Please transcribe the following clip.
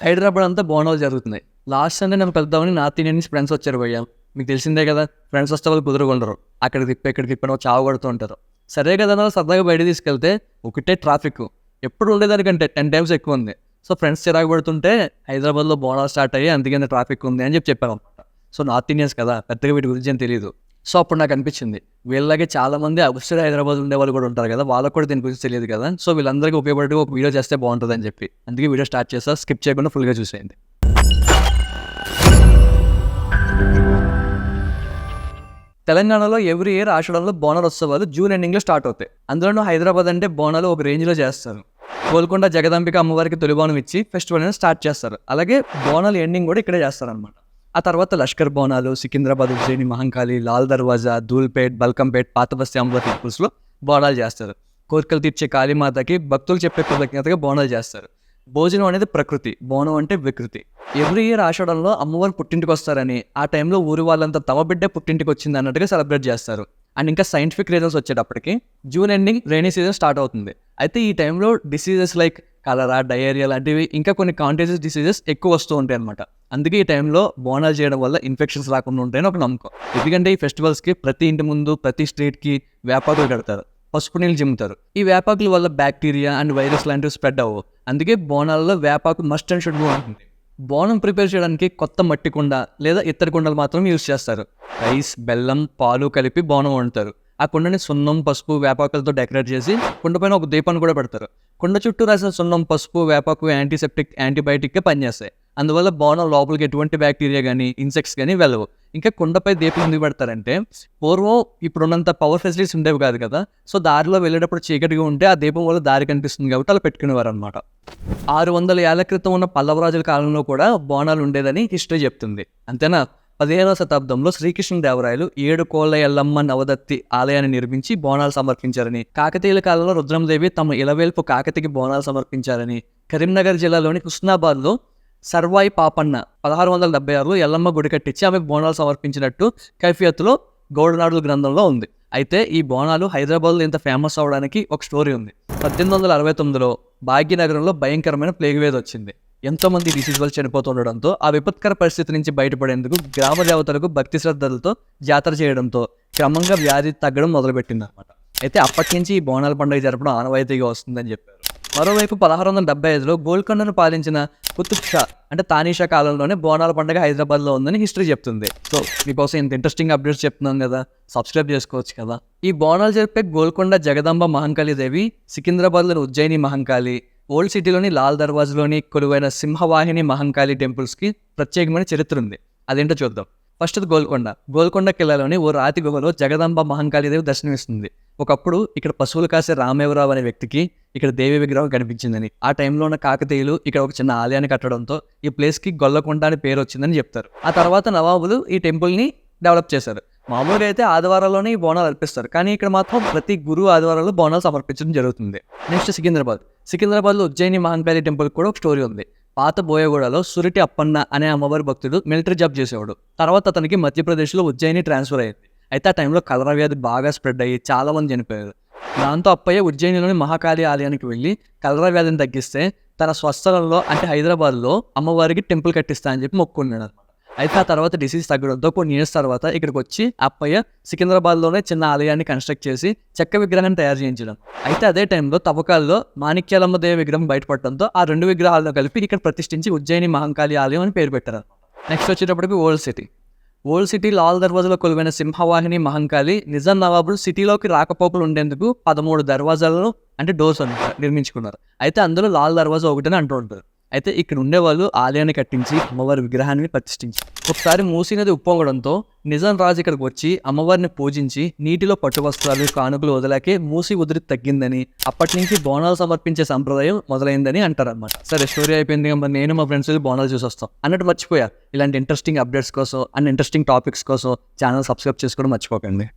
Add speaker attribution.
Speaker 1: హైదరాబాద్ అంతా బోనాలు జరుగుతున్నాయి. Last Sunday నేను కలుద్దామని నార్త్ ఇండియన్ నుంచి ఫ్రెండ్స్ వచ్చారు భయ్య. మీకు తెలిసిందే కదా, ఫ్రెండ్స్ వస్తే వాళ్ళు కుదురుకుండరు. అక్కడికి తిప్పి ఇక్కడికి తిప్పి చావు కొడుతూ ఉంటారు. సరే కదా అన్న సరదాగా బయట తీసుకెళ్తే ఒకటే ట్రాఫిక్ ఎప్పుడు ఉండేదానికంటే 10 times ఎక్కువ ఉంది. సో ఫ్రెండ్స్ చిరాకు పడుతుంటే హైదరాబాద్లో బోనాలు స్టార్ట్ అయ్యి అందుకని ట్రాఫిక్ ఉంది అని చెప్పాను అనమాట. సో నార్త్ ఇండియన్స్ కదా, పెద్దగా వీటి గురించి ఏం తెలియదు. సో అప్పుడు నాకు అనిపించింది, వీళ్ళకి చాలా మంది అవుట్సైడ్ హైదరాబాద్ ఉండే వాళ్ళు కూడా ఉంటారు కదా, వాళ్ళకు కూడా దీని గురించి తెలియదు కదా. సో వీళ్ళందరికీ ఉపయోగపడి ఒక వీడియో చేస్తే బాగుంటుంది అని చెప్పి అందుకే వీడియో స్టార్ట్ చేస్తా. స్కిప్ చేయకుండా ఫుల్గా చూసేయండి. తెలంగాణలో ఎవ్రీ ఇయర్ ఆషాఢంలో బోనాలు ఉత్సవాలు జూన్ ఎండింగ్లో స్టార్ట్ అవుతాయి. అందులోనూ హైదరాబాద్ అంటే బోనాలు ఒక రేంజ్లో చేస్తారు. గోల్కొండ జగదాంబిక అమ్మవారికి తొలిబోనం ఇచ్చి ఫెస్టివల్ అనేది స్టార్ట్ చేస్తారు. అలాగే బోనాలు ఎండింగ్ కూడా ఇక్కడే చేస్తారనమాట. ఆ తర్వాత లష్కర్ బోనాలు, సికింద్రాబాద్ ఉజ్జయిని మహంకాళి, లాల్ దర్వాజా, ధూల్పేట్, బల్కంపేట్, పాతబస్తీ అమ్మవారి టెంపుల్స్లో బోనాలు చేస్తారు. కోరికలు తీర్చే కాళీమాతకి భక్తులు చెప్పే కృతజ్ఞతగా బోనాలు చేస్తారు. భోజనం అనేది ప్రకృతి, బోనం అంటే వికృతి. ఎవ్రీ ఇయర్ ఆషాఢంలో అమ్మవారు పుట్టింటికి వస్తారని, ఆ టైంలో ఊరి వాళ్ళంతా తమ బిడ్డే పుట్టింటికి వచ్చింది అన్నట్టుగా సెలబ్రేట్ చేస్తారు. అండ్ ఇంకా సైంటిఫిక్ రీజన్స్ వచ్చేటప్పటికి June ending rainy season start అవుతుంది. అయితే ఈ టైంలో డిసీజెస్ లైక్ కలరా, డయేరియా లాంటివి ఇంకా కొన్ని కాంటేజియస్ డిసీజెస్ ఎక్కువ వస్తూ ఉంటాయి అనమాట. అందుకే ఈ టైంలో బోనాలు చేయడం వల్ల ఇన్ఫెక్షన్స్ రాకుండా ఉంటాయని ఒక నమ్మకం. ఎందుకంటే ఈ ఫెస్టివల్స్కి ప్రతి ఇంటి ముందు, ప్రతి స్ట్రీట్కి వేపాకులు కడతారు, పసుపు నీళ్ళు జిమ్ముతారు. ఈ వేపాకుల వల్ల బ్యాక్టీరియా అండ్ వైరస్ లాంటివి స్ప్రెడ్ అవ్వవు. అందుకే బోనాలలో వేపాకు మస్ట్ అండ్ షుడ్ ఉంటుంది. బోనం ప్రిపేర్ చేయడానికి కొత్త మట్టి కుండ లేదా ఇత్తడి కుండలు మాత్రం యూజ్ చేస్తారు. రైస్, బెల్లం, పాలు కలిపి బోనం వండుతారు. ఆ కుండని సున్నం, పసుపు, వేపాకులతో డెకరేట్ చేసి కుండ పైన ఒక దీపాన్ని కూడా పెడతారు. కుండ చుట్టూ రాసిన సున్నం, పసుపు, వేపాకు యాంటీసెప్టిక్, యాంటీబయాటిక్గా పనిచేస్తాయి. అందువల్ల బోనం లోపలికి ఎటువంటి బ్యాక్టీరియా కానీ, ఇన్సెక్ట్స్ కానీ వెళ్ళవు. ఇంకా కుండపై దీపం ఎందుకు పెడతారంటే, పూర్వం ఇప్పుడున్నంత పవర్ ఫెసిలిటీస్ ఉండేవి కాదు కదా. సో దారిలో వెళ్ళేటప్పుడు చీకటిగా ఉంటే ఆ దీపం వల్ల దారి కనిపిస్తుంది కాబట్టి అలా పెట్టుకునేవారు అనమాట. 600 ఏళ్ల క్రితం ఉన్న పల్లవరాజుల కాలంలో కూడా బోనాలు ఉండేదని హిస్టరీ చెప్తుంది. అంతేనా, 15వ శతాబ్దంలో శ్రీకృష్ణదేవరాయలు 7 కోళ్ల ఎల్లమ్మ నవదత్తి ఆలయాన్ని నిర్మించి బోనాలు సమర్పించారని, కాకతీయుల కాలంలో రుద్రందేవి తమ ఇలవేల్పు కాకతికి బోనాలు సమర్పించారని, కరీంనగర్ జిల్లాలోని హుస్నాబాద్లో సర్వాయి పాపన్న 1676లో ఎల్లమ్మ గుడి కట్టించి ఆమెకు బోనాలు సమర్పించినట్టు కైఫియత్తులో గౌడనాడుల గ్రంథంలో ఉంది. అయితే ఈ బోనాలు హైదరాబాద్లో ఇంత ఫేమస్ అవడానికి ఒక స్టోరీ ఉంది. 1869లో భాగ్యనగరంలో భయంకరమైన ప్లేగ్ వ్యాధి వచ్చింది. ఎంతోమంది డిసీజ్ వల్ల చనిపోతుండడంతో ఆ విపత్కర పరిస్థితి నుంచి బయటపడేందుకు గ్రామ దేవతలకు భక్తి శ్రద్ధలతో జాతర చేయడంతో క్రమంగా వ్యాధి తగ్గడం మొదలుపెట్టింది అనమాట. అయితే అప్పటి నుంచి ఈ బోనాల పండుగ జరపడం ఆనవాయితీగా వస్తుందని చెప్పారు. మరోవైపు 1675లో గోల్కొండను పాలించిన కుతుబ్ షా అంటే తానీషా కాలంలోనే బోనాల పండుగ హైదరాబాద్లో ఉందని హిస్టరీ చెప్తుంది. సో మీకోసం ఇంత ఇంట్రెస్టింగ్ అప్డేట్స్ చెప్తున్నాం కదా, సబ్స్క్రైబ్ చేసుకోవచ్చు కదా. ఈ బోనాలు జరిపే గోల్కొండ జగదాంబ మహంకాళి దేవి, సికింద్రాబాద్లోని ఉజ్జయిని మహంకాళి, ఓల్డ్ సిటీలోని లాల్ దర్వాజలోని కొలువైన సింహవాహిని మహంకాళి టెంపుల్స్కి ప్రత్యేకమైన చరిత్ర ఉంది. అదేంటో చూద్దాం. ఫస్ట్ గోల్కొండ కిల్లాలోని ఓ రాతి గుహలో జగదాంబ మహంకాళిదేవి దర్శనమిస్తుంది. ఒకప్పుడు ఇక్కడ పశువులు కాసే రామేవరావు అనే వ్యక్తికి ఇక్కడ దేవి విగ్రహం కనిపించిందని, ఆ టైంలో ఉన్న కాకతీయులు ఇక్కడ ఒక చిన్న ఆలయాన్ని కట్టడంతో ఈ ప్లేస్కి గొల్లకొండ అని పేరు వచ్చిందని చెప్తారు. ఆ తర్వాత నవాబులు ఈ టెంపుల్ని డెవలప్ చేశారు. మామూలుగా అయితే ఆదివారాల్లోనే ఈ బోనాలు అర్పిస్తారు, కానీ ఇక్కడ మాత్రం ప్రతి గురు ఆదివారాల్లో బోనాలు సమర్పించడం జరుగుతుంది. నెక్స్ట్ సికింద్రాబాద్లో ఉజ్జయిని మహంకాళి టెంపుల్ కూడా ఒక స్టోరీ ఉంది. పాత బోయగూడలో సురిటి అప్పన్న అనే అమ్మవారి భక్తుడు మిలిటరీ జాబ్ చేసేవాడు. తర్వాత అతనికి మధ్యప్రదేశ్లో ఉజ్జయిని ట్రాన్స్ఫర్ అయ్యింది. అయితే ఆ టైంలో కలరా వ్యాధి బాగా స్ప్రెడ్ అయ్యి చాలామంది చనిపోయారు. దాంతో అప్పయ్య ఉజ్జయినిలోని మహాకాళి ఆలయానికి వెళ్ళి కలరా వ్యాధిని తగ్గిస్తే తన స్వస్థలంలో అంటే హైదరాబాద్లో అమ్మవారికి టెంపుల్ కట్టిస్తా అని చెప్పి మొక్కుకున్నాడు అనమాట. అయితే ఆ తర్వాత డిసీజ్ తగ్గడంతో కొన్ని ఇయర్స్ తర్వాత ఇక్కడికి వచ్చి అప్పయ్య సికింద్రాబాద్లోనే చిన్న ఆలయాన్ని కన్స్ట్రక్ట్ చేసి చెక్క విగ్రహాన్ని తయారు చేయించడం. అయితే అదే టైంలో తవ్వకాల్లో మాణిక్యాలమ్మ దేవి విగ్రహం బయటపడడంతో ఆ 2 విగ్రహాలను కలిపి ఇక్కడ ప్రతిష్ఠించి ఉజ్జయిని మహంకాళి ఆలయం అని పేరు పెట్టారు. నెక్స్ట్ వచ్చేటప్పటికి ఓల్డ్ సిటీ లాల్ దర్వాజాలో కొలువైన సింహవాహిని మహంకాళి నిజాం నవాబులు సిటీలోకి రాకపోకలు ఉండేందుకు 13 దర్వాజాలను అంటే డోర్స్ నిర్మించుకున్నారు. అయితే అందులో లాల్ దర్వాజా ఒకటని అంటూ ఉంటారు. అయితే ఇక్కడ ఉండేవాళ్ళు ఆలయాన్ని కట్టించి అమ్మవారి విగ్రహాన్ని ప్రతిష్ఠించి, ఒకసారి మూసీ నది ఉప్పొంగడంతో నిజాం రాజు ఇక్కడికి వచ్చి అమ్మవారిని పూజించి నీటిలో పట్టు వస్త్రాలు, కానుకలు వదిలాకే మూసీ ఉధృతి తగ్గిందని, అప్పటి నుంచి బోనాలు సమర్పించే సంప్రదాయం మొదలైందని అంటారనమాట. సరే స్టోరీ అయిపోయింది, నేను మా ఫ్రెండ్స్ బోనాలు చూసి వస్తాం అన్నట్టు మర్చిపోయా. ఇలాంటి ఇంట్రెస్టింగ్ అప్డేట్స్ కోసం అండ్ ఇంట్రెస్టింగ్ టాపిక్స్ కోసం ఛానల్ సబ్స్క్రైబ్ చేసుకోవడం మర్చిపోకండి.